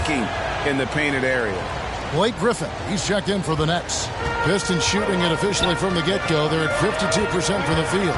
blocking in the painted area. Blake Griffin, he's checked in for the Nets. Pistons shooting it officially from the get-go. They're at 52% from the field.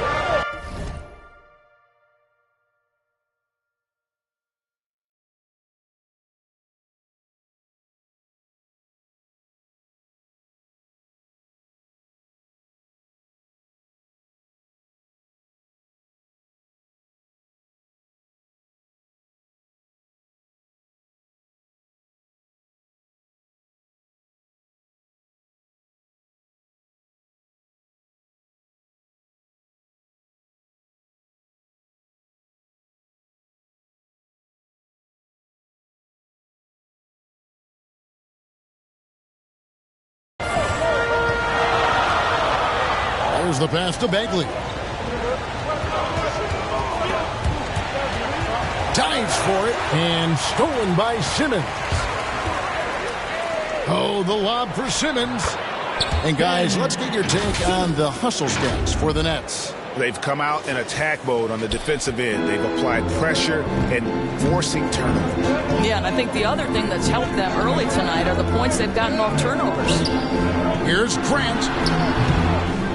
There's the pass to Bagley. Dives for it, and stolen by Simmons. Oh, the lob for Simmons. And guys, let's get your take on the hustle stats for the Nets. They've come out in attack mode on the defensive end. They've applied pressure and forcing turnovers. Yeah, and I think the other thing that's helped them early tonight are the points they've gotten off turnovers. Here's Grant.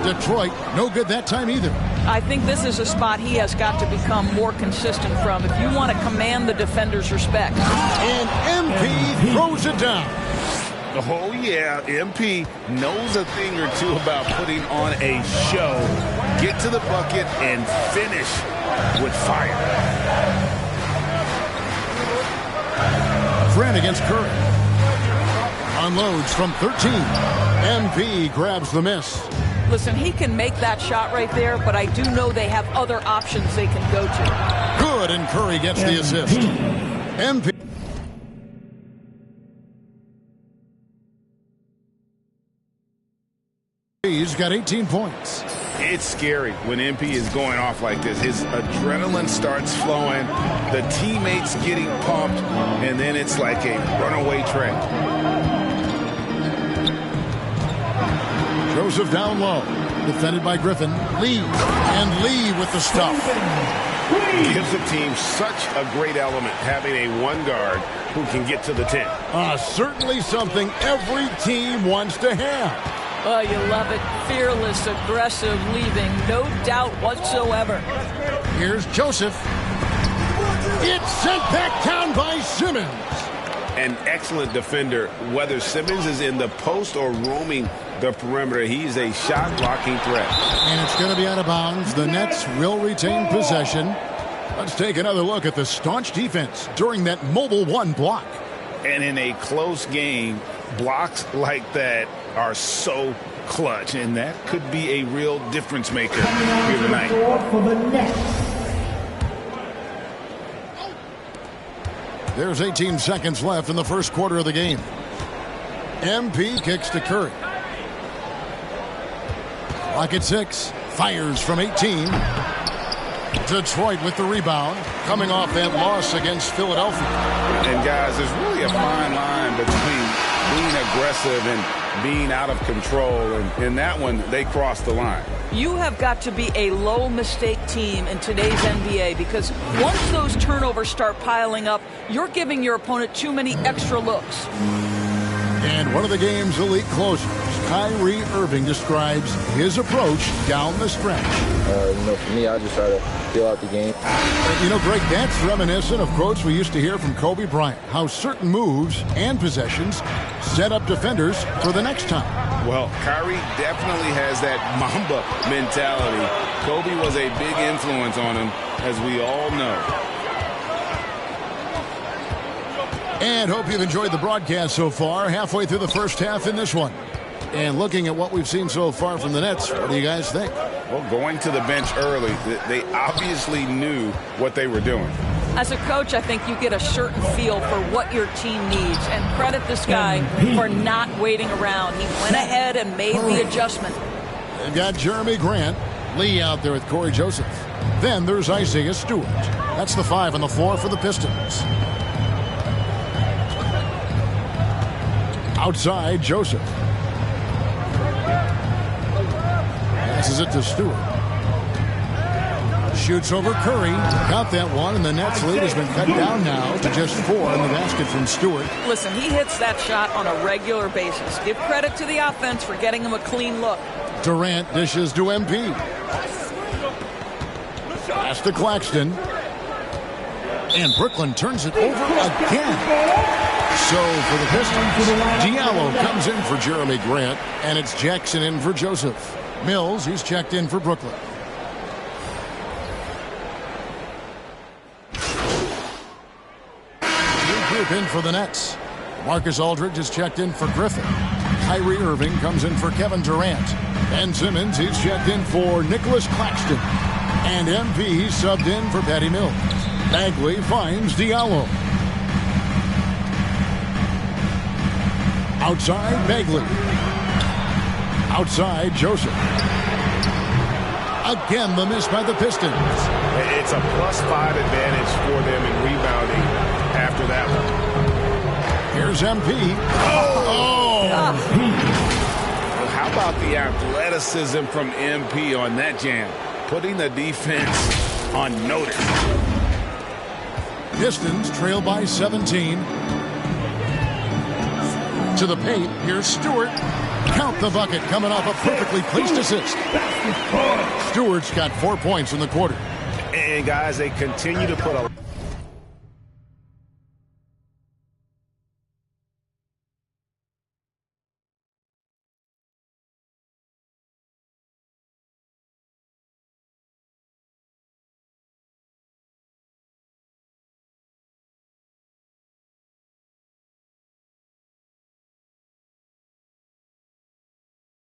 Detroit, no good that time either. I think this is a spot he has got to become more consistent from if you want to command the defender's respect. And MP throws it down. Oh, yeah, MP knows a thing or two about putting on a show. Get to the bucket and finish with fire. Grant against Curry. Unloads from 13. MP grabs the miss. Listen, he can make that shot right there, but I do know they have other options they can go to. Good, and Curry gets the assist. MP. He's got 18 points. It's scary when MP is going off like this. His adrenaline starts flowing, the teammates getting pumped, and then it's like a runaway train. Joseph down low. Defended by Griffin. Lee. And Lee with the stuff. Gives the team such a great element having a one guard who can get to the 10. Certainly something every team wants to have. Oh, you love it. Fearless, aggressive, leaving. No doubt whatsoever. Here's Joseph. It's sent back down by Simmons. An excellent defender, whether Simmons is in the post or roaming the perimeter. He's a shot-blocking threat. And it's going to be out of bounds. The Nets will retain possession. Let's take another look at the staunch defense during that mobile one block. And in a close game, blocks like that are so clutch, and that could be a real difference maker here tonight. There's 18 seconds left in the first quarter of the game. MP kicks to Curry. Clock at 6. Fires from 18. Detroit with the rebound, coming off that loss against Philadelphia. And guys, there's really a fine line between being aggressive and being out of control. And in that one, they crossed the line. You have got to be a low mistake team in today's NBA, because once those turnovers start piling up, you're giving your opponent too many extra looks. And one of the game's elite closers, Kyrie Irving, describes his approach down the stretch. For me, I just try to feel out the game. And Greg, that's reminiscent of quotes we used to hear from Kobe Bryant, how certain moves and possessions set up defenders for the next time. Well, Kyrie definitely has that Mamba mentality. Kobe was a big influence on him, as we all know. And hope you've enjoyed the broadcast so far. Halfway through the first half in this one. And looking at what we've seen so far from the Nets, what do you guys think? Well, going to the bench early, they obviously knew what they were doing. As a coach, I think you get a certain feel for what your team needs. And credit this guy for not waiting around. He went ahead and made the adjustment. They've got Jeremy Grant. Lee out there with Corey Joseph. Then there's Isaiah Stewart. That's the 5 on the floor for the Pistons. Outside, Joseph. Passes it to Stewart. shoots over Curry. Got that one, and the Nets lead has been cut down now to just 4 in the basket from Stewart. Listen, he hits that shot on a regular basis. Give credit to the offense for getting him a clean look. Durant dishes to MP. Pass to Claxton. And Brooklyn turns it over again. So for the Pistons, Diallo comes in for Jeremy Grant, and it's Jackson in for Joseph. Mills, he's checked in for Brooklyn. New group in for the Nets. Marcus Aldridge is checked in for Griffin. Kyrie Irving comes in for Kevin Durant. Ben Simmons, he's checked in for Nicholas Claxton. And MP, he's subbed in for Patty Mills. Bagley finds Diallo. Outside, Bagley. Outside, Joseph. Again, the miss by the Pistons. It's a +5 advantage for them in rebounding after that one. Here's MP. Well, how about the athleticism from MP on that jam? Putting the defense on notice. Pistons trail by 17. To the paint, here's Stewart. Count the bucket, coming off a perfectly placed assist. Stewart's got 4 points in the quarter. And guys, they continue to put a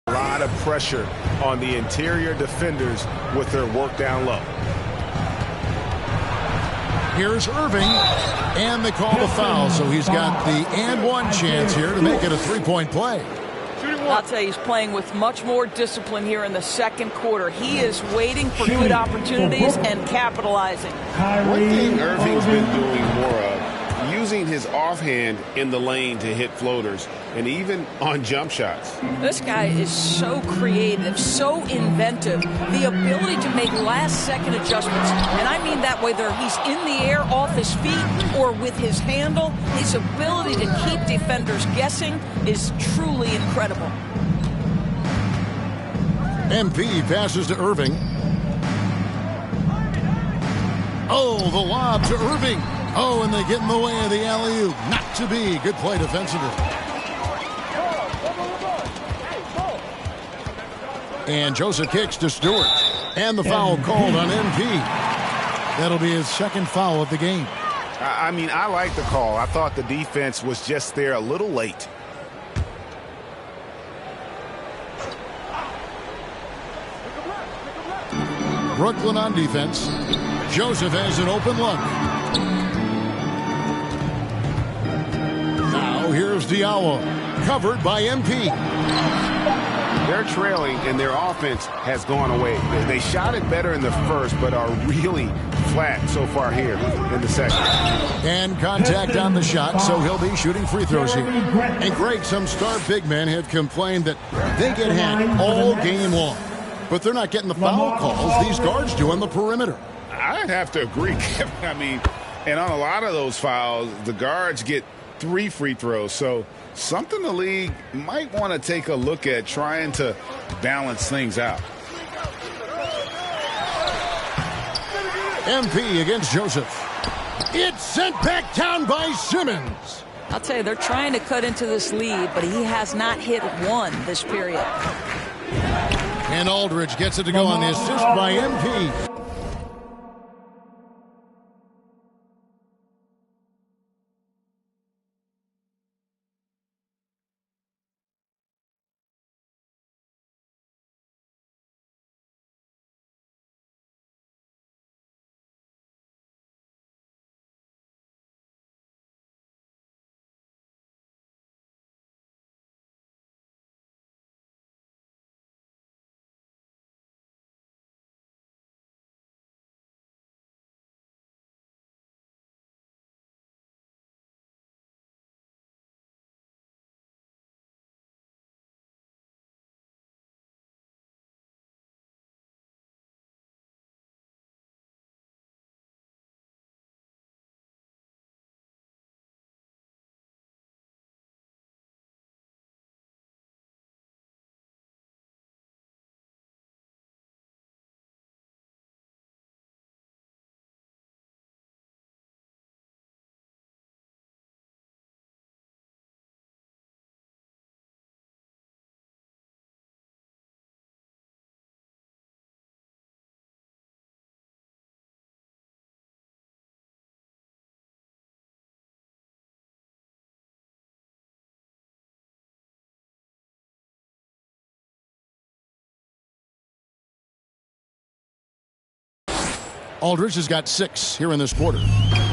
lot of pressure on the interior defenders with their work down low. Here's Irving, and they call the foul, so he's got the and one chance here to make it a three-point play. I'll tell you, he's playing with much more discipline here in the second quarter. He is waiting for good opportunities and capitalizing. One thing Irving's been doing more of, using his offhand in the lane to hit floaters, and even on jump shots. This guy is so creative, so inventive. The ability to make last-second adjustments, and I mean that whether he's in the air off his feet or with his handle, his ability to keep defenders guessing is truly incredible. MP passes to Irving. Oh, the lob to Irving. Oh, and they get in the way of the alley-oop. Not to be. Good play defensively. And Joseph kicks to Stewart. And the foul called on MP. That'll be his second foul of the game. I mean, I like the call. I thought the defense was just there a little late. Brooklyn on defense. Joseph has an open look. Now here's Diallo. Covered by MP. They're trailing, and their offense has gone away. They shot it better in the first, but are really flat so far here in the second. And contact on the shot, so he'll be shooting free throws here. And Greg, some star big men have complained that they get hacked all game long. But they're not getting the foul calls these guards do on the perimeter. I'd have to agree, Kevin. I mean, and on a lot of those fouls, the guards get 3 free throws. So something the league might want to take a look at, trying to balance things out. MP against Joseph. It's sent back down by Simmons. I'll tell you, they're trying to cut into this lead, but he has not hit one this period. And Aldridge gets it to go on the assist by MP. Aldridge has got 6 here in this quarter.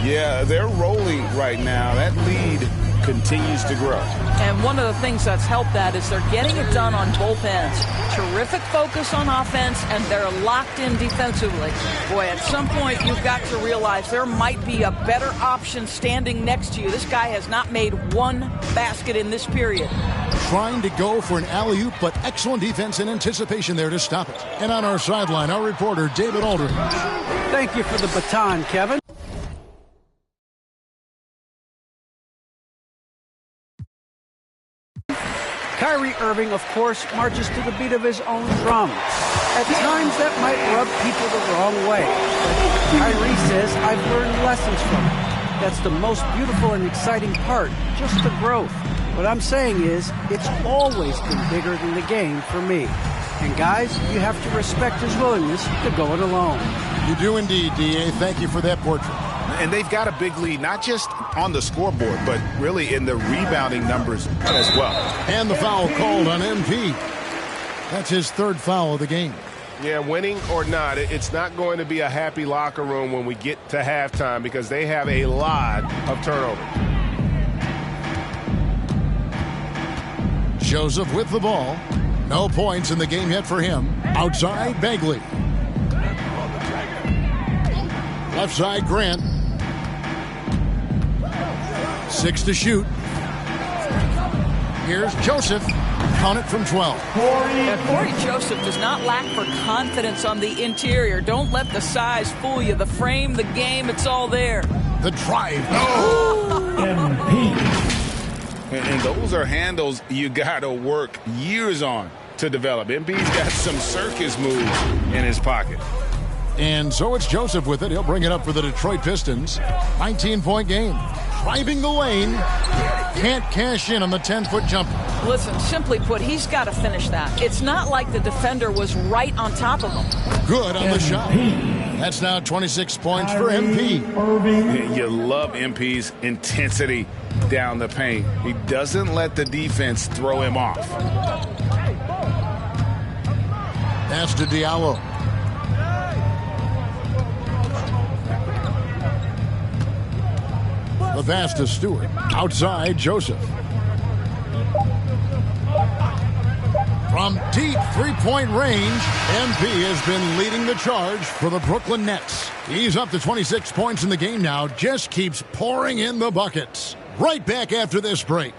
Yeah, they're rolling right now. That lead continues to grow. And one of the things that's helped that is they're getting it done on both ends. Terrific focus on offense, and they're locked in defensively. Boy, at some point you've got to realize there might be a better option standing next to you. This guy has not made one basket in this period. Trying to go for an alley-oop, but excellent defense and anticipation there to stop it. And on our sideline, our reporter, David Aldridge. Thank you for the baton, Kevin. Kyrie Irving, of course, marches to the beat of his own drum. At times, that might rub people the wrong way. But Kyrie says, I've learned lessons from it. That's the most beautiful and exciting part, just the growth. What I'm saying is, it's always been bigger than the game for me. And guys, you have to respect his willingness to go it alone. You do indeed, D.A. Thank you for that portrait. And they've got a big lead, not just on the scoreboard, but really in the rebounding numbers as well. And the foul called on MP. That's his 3rd foul of the game. Yeah, winning or not, it's not going to be a happy locker room when we get to halftime because they have a lot of turnovers. Joseph with the ball. No points in the game yet for him. Outside, Bagley. Left side, Grant. 6 to shoot. Here's Joseph. Count it from 12. And Corey Joseph does not lack for confidence on the interior. Don't let the size fool you. The frame, the game, it's all there. The drive. And those are handles you got to work years on to develop. MP's got some circus moves in his pocket. And so it's Joseph with it. He'll bring it up for the Detroit Pistons. 19-point game. Driving the lane. Can't cash in on the 10-foot jumper. Listen, simply put, he's got to finish that. It's not like the defender was right on top of him. Good on the shot. That's now 26 points for MP. You love MP's intensity down the paint. He doesn't let the defense throw him off. Pass to Diallo. The pass to Stewart. Outside, Joseph. From deep three-point range, MP has been leading the charge for the Brooklyn Nets. He's up to 26 points in the game now. Just keeps pouring in the buckets. Right back after this break.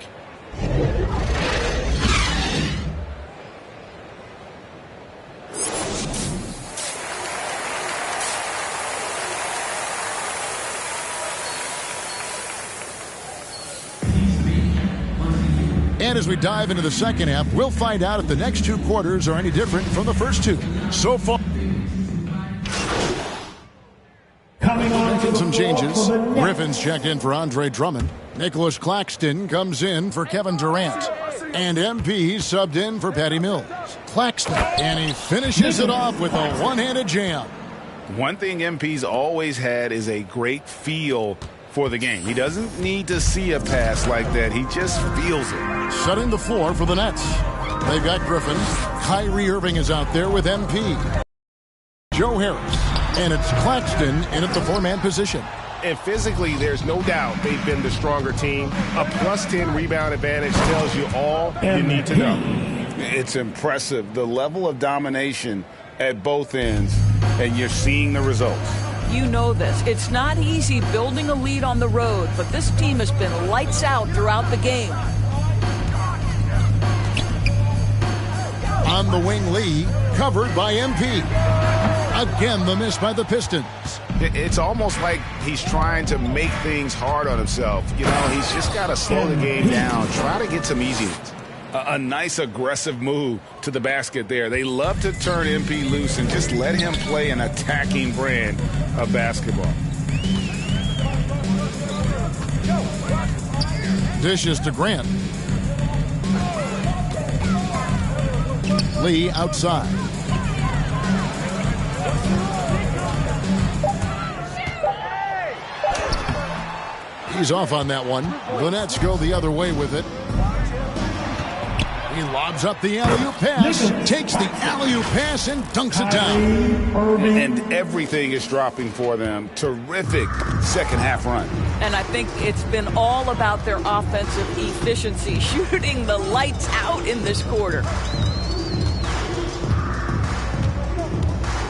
And as we dive into the second half, we'll find out if the next 2 quarters are any different from the first 2. So far, making some changes. Griffin's checked in for Andre Drummond. Nicholas Claxton comes in for Kevin Durant. And MP subbed in for Patty Mills. Claxton, and he finishes it off with a one-handed jam. One thing MP's always had is a great feel for the game. He doesn't need to see a pass like that. He just feels it. Setting the floor for the Nets. They've got Griffin. Kyrie Irving is out there with MP. Joe Harris. And it's Claxton in at the 4-man position. And physically, there's no doubt they've been the stronger team. A +10 rebound advantage tells you all you need to know. It's impressive, the level of domination at both ends, and you're seeing the results. You know this. It's not easy building a lead on the road, but this team has been lights out throughout the game. On the wing, Lee, covered by MP. Again, the miss by the Pistons. It's almost like he's trying to make things hard on himself. You know, he's just got to slow the game down, try to get some easy ones. A nice aggressive move to the basket there. They love to turn MP loose and just let him play an attacking brand of basketball. Dishes to Grant. Lee outside. He's off on that one. The Nets go the other way with it. He lobs up the alley-oop pass, takes the alley-oop pass, and dunks it down. And everything is dropping for them. Terrific second-half run. And I think it's been all about their offensive efficiency, shooting the lights out in this quarter.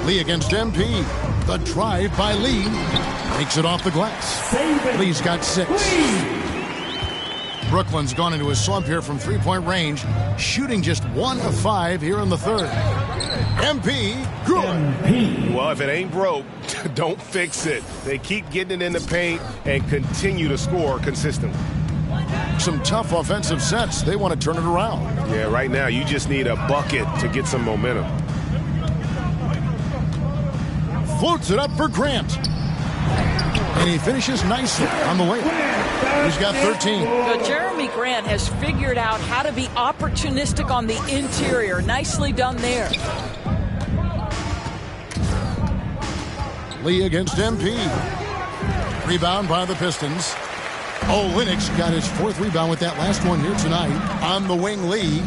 Lee against MP. The drive by Lee. Takes it off the glass. Lee's got 6. Brooklyn's gone into a slump here from three-point range, shooting just 1 of 5 here in the third. MP, good. Well, if it ain't broke, don't fix it. They keep getting it in the paint and continue to score consistently. Some tough offensive sets. They want to turn it around. Yeah, right now you just need a bucket to get some momentum. Floats it up for Grant. And he finishes nicely on the layup. He's got 13. So Jeremy Grant has figured out how to be opportunistic on the interior. Nicely done there. Lee against MP. Rebound by the Pistons. Olynyk got his 4th rebound with that last one here tonight. On the wing, Lee.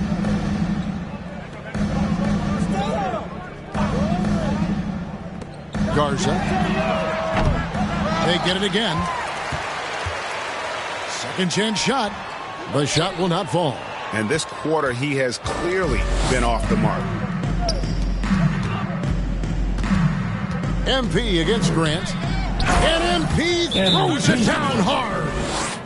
Garza. They get it again. Second chance shot. The shot will not fall. And this quarter, he has clearly been off the mark. MP against Grant. And MP throws it down hard.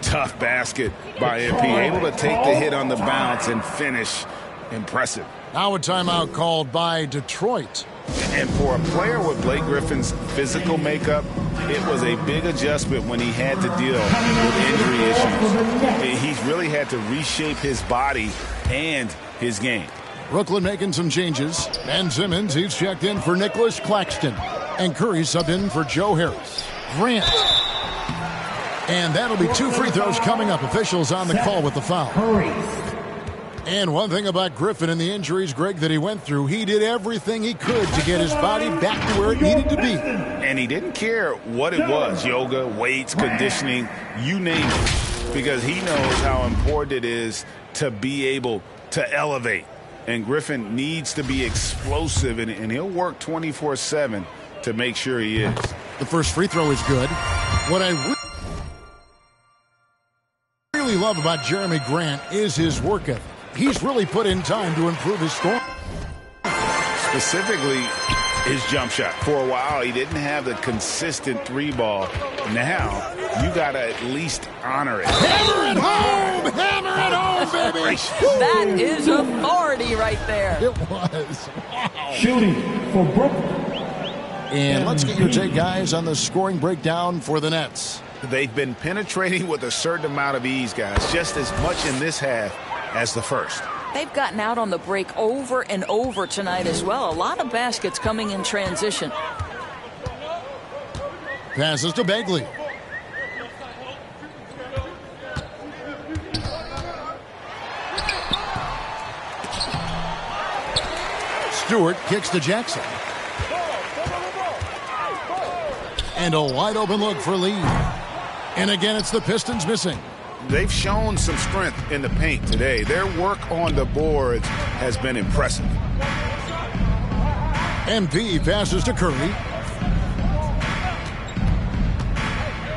Tough basket by MP. Able to take the hit on the bounce and finish. Impressive. Now a timeout called by Detroit. And for a player with Blake Griffin's physical makeup, it was a big adjustment when he had to deal with injury issues. He's really had to reshape his body and his game. Brooklyn making some changes. Ben Simmons, he's checked in for Nicholas Claxton. And Curry subbed in for Joe Harris. Grant. And that'll be 2 free throws coming up. Officials on the call with the foul. And one thing about Griffin and the injuries, Greg, that he went through, he did everything he could to get his body back to where it needed to be. And he didn't care what it was, yoga, weights, conditioning, you name it, because he knows how important it is to be able to elevate. And Griffin needs to be explosive, and he'll work 24/7 to make sure he is. The first free throw is good. What I really love about Jeremy Grant is his work ethic. He's really put in time to improve his score. Specifically, his jump shot. For a while, he didn't have the consistent 3-ball. Now, you got to at least honor it. Hammer it home! Hammer it home, baby! That is authority right there. It was. Wow. Shooting for Brooklyn. And let's get your take, guys, on the scoring breakdown for the Nets. They've been penetrating with a certain amount of ease, guys. Just as much in this half as the first. They've gotten out on the break over and over tonight as well. A lot of baskets coming in transition. Passes to Bagley. Stewart kicks to Jackson. And a wide open look for Lee. And again, it's the Pistons missing. They've shown some strength in the paint today. Their work on the boards has been impressive. MP passes to Curry.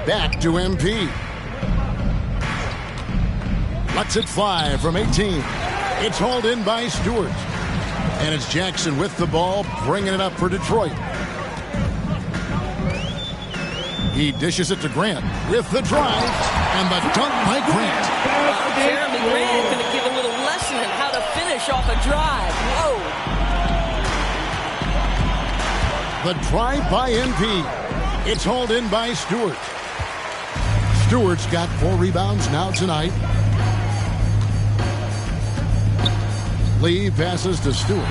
Back to MP. Lets it fly from 18. It's hauled in by Stewart. And it's Jackson with the ball, bringing it up for Detroit. He dishes it to Grant with the drive and the dunk by Grant. Jeremy Grant going to give a little lesson in how to finish off a drive. Whoa. The drive by MP. It's hauled in by Stewart. Stewart's got 4 rebounds now tonight. Lee passes to Stewart.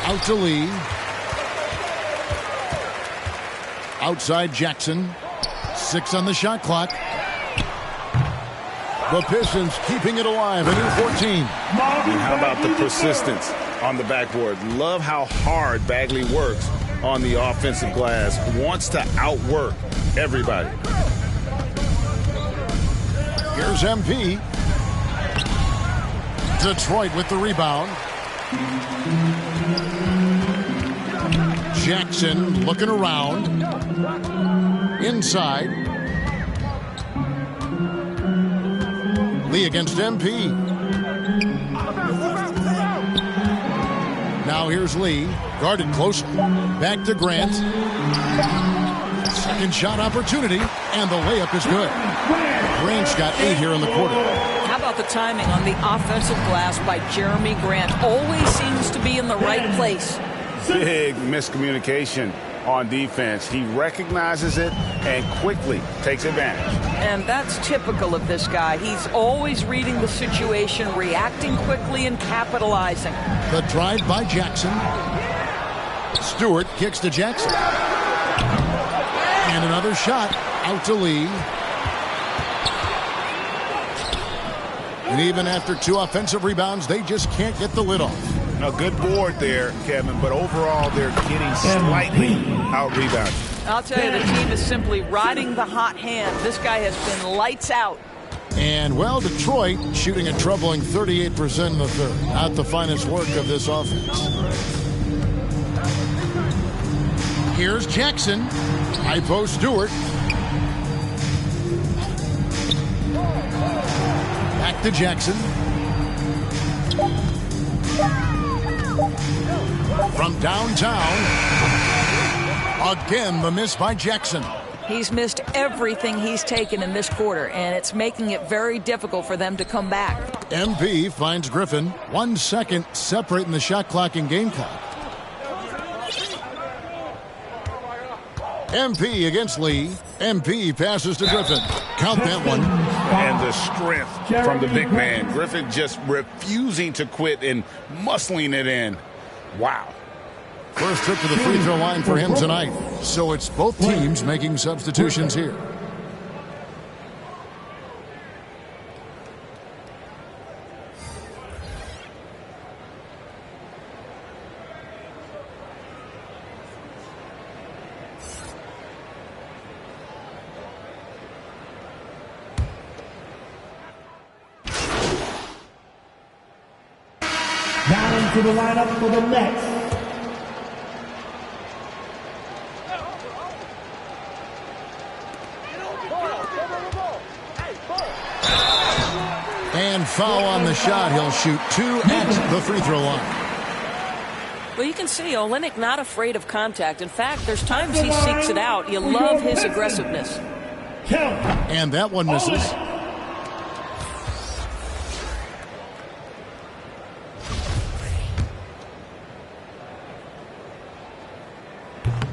Out to Lee. Outside Jackson. 6 on the shot clock. The Pistons keeping it alive. A new 14. And how about the persistence on the backboard? Love how hard Bagley works on the offensive glass. Wants to outwork everybody. Here's MP. Detroit with the rebound. Jackson looking around. Inside. Lee against MP. Now here's Lee. Guarded close. Back to Grant. Second shot opportunity. And the layup is good. Grant's got 8 here in the quarter. How about the timing on the offensive glass by Jeremy Grant? Always seems to be in the right place. Big miscommunication on defense. He recognizes it and quickly takes advantage. And that's typical of this guy. He's always reading the situation, reacting quickly, and capitalizing. The drive by Jackson. Stewart kicks to Jackson. And another shot out to Lee. And even after 2 offensive rebounds, they just can't get the lid off. A good board there, Kevin, but overall they're getting slightly out-rebounded. I'll tell you, the team is simply riding the hot hand. This guy has been lights out. And, well, Detroit shooting a troubling 38% in the third. Not the finest work of this offense. Here's Jackson. High post Stewart. Back to Jackson. From downtown. Again, the miss by Jackson. He's missed everything he's taken in this quarter, and it's making it very difficult for them to come back. MP finds Griffin. 1 second separating the shot clock and game clock. MP against Lee. MP passes to Griffin. Count that one. And the strength from the big man. Griffin just refusing to quit and muscling it in. Wow. First trip to the free throw line for him tonight. So it's both teams making substitutions here. Down into the lineup for the Nets. And foul on the shot. He'll shoot 2 at the free throw line. Well, you can see Olynyk not afraid of contact. In fact, there's times he seeks it out. You love his aggressiveness. And that one misses.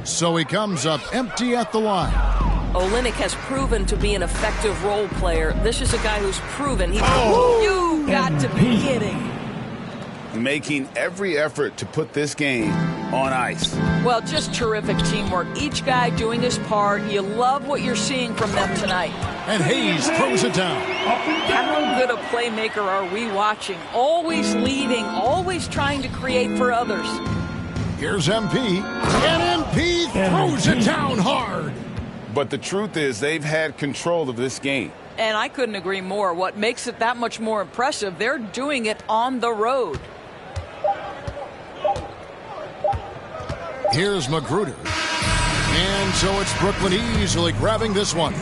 So he comes up empty at the line. Olynyk has proven to be an effective role player. This is a guy who's proven he. You got to be kidding. Making every effort to put this game on ice. Well, just terrific teamwork. Each guy doing his part. You love what you're seeing from them tonight. And Hayes throws it down. How good a playmaker are we watching? Always leading, always trying to create for others. Here's MP. And MP throws it down hard. But the truth is they've had control of this game. And I couldn't agree more. What makes it that much more impressive, they're doing it on the road. Here's Magruder. And so it's Brooklyn easily grabbing this one.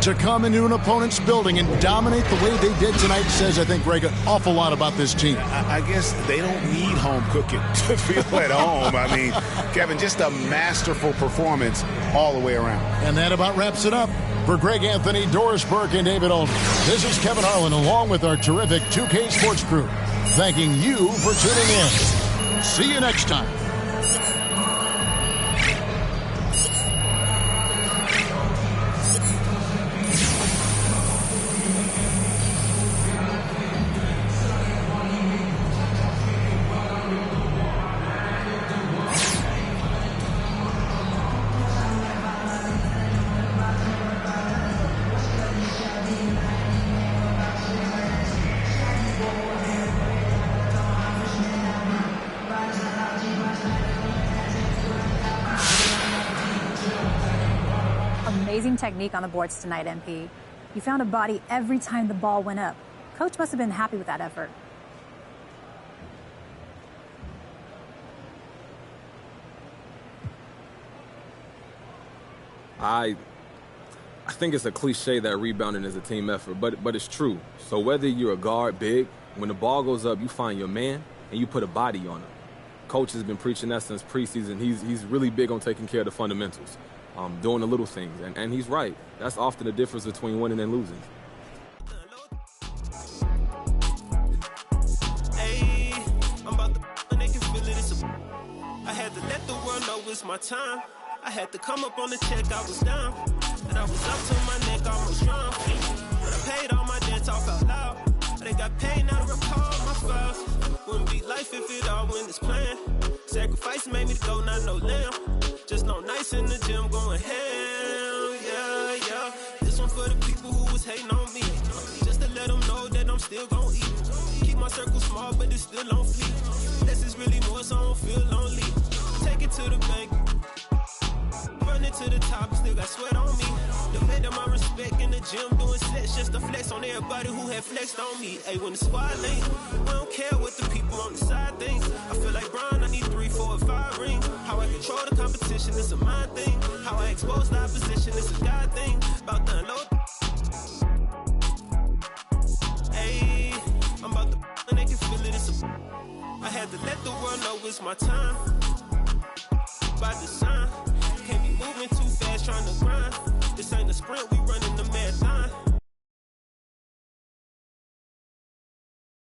To come into an opponent's building and dominate the way they did tonight says, I think, Greg, an awful lot about this team. I guess they don't need home cooking to feel at home. I mean, Kevin, just a masterful performance all the way around. And that about wraps it up. For Greg Anthony, Doris Burke, and David Aldridge, this is Kevin Harlan along with our terrific 2K Sports crew, thanking you for tuning in. See you next time. Amazing technique on the boards tonight, MP. You found a body every time the ball went up. Coach must have been happy with that effort. I think it's a cliche that rebounding is a team effort, but it's true. So whether you're a guard, big, when the ball goes up, you find your man and you put a body on him. Coach has been preaching that since preseason. He's really big on taking care of the fundamentals, doing the little things, and he's right. That's often the difference between winning and losing. Hey, I'm about to and they can feel it. I had to let the world know it's my time. I had to come up on the check, I was down. And I was up to my neck, almost drowned. But I paid all my debts off out loud. I done got paid, now to recall my files. Wouldn't be life if it all went as planned. Sacrifice made me go, not no lamb. Just no nights in the gym going ham, yeah, yeah. This one for the people who was hating on me. Just to let them know that I'm still gon' eat. Keep my circle small, but it's still on fleek. Less is really more, so I don't feel lonely. Take it to the bank. Running to the top, still got sweat on me. Defending my respect in the gym, doing sets just to flex on everybody who had flexed on me. Hey, when the squad link, I don't care what the people on the side think. I feel like Brian, I need 3, 4, or 5 rings. How I control the competition, it's a mind thing. How I expose the opposition, it's a God thing. About to unload. Hey, I'm about to and they can feel it. I had to let the world know it's my time. By design. Can't be moving too fast, trying to grind. This ain't a sprint, we running the marathon.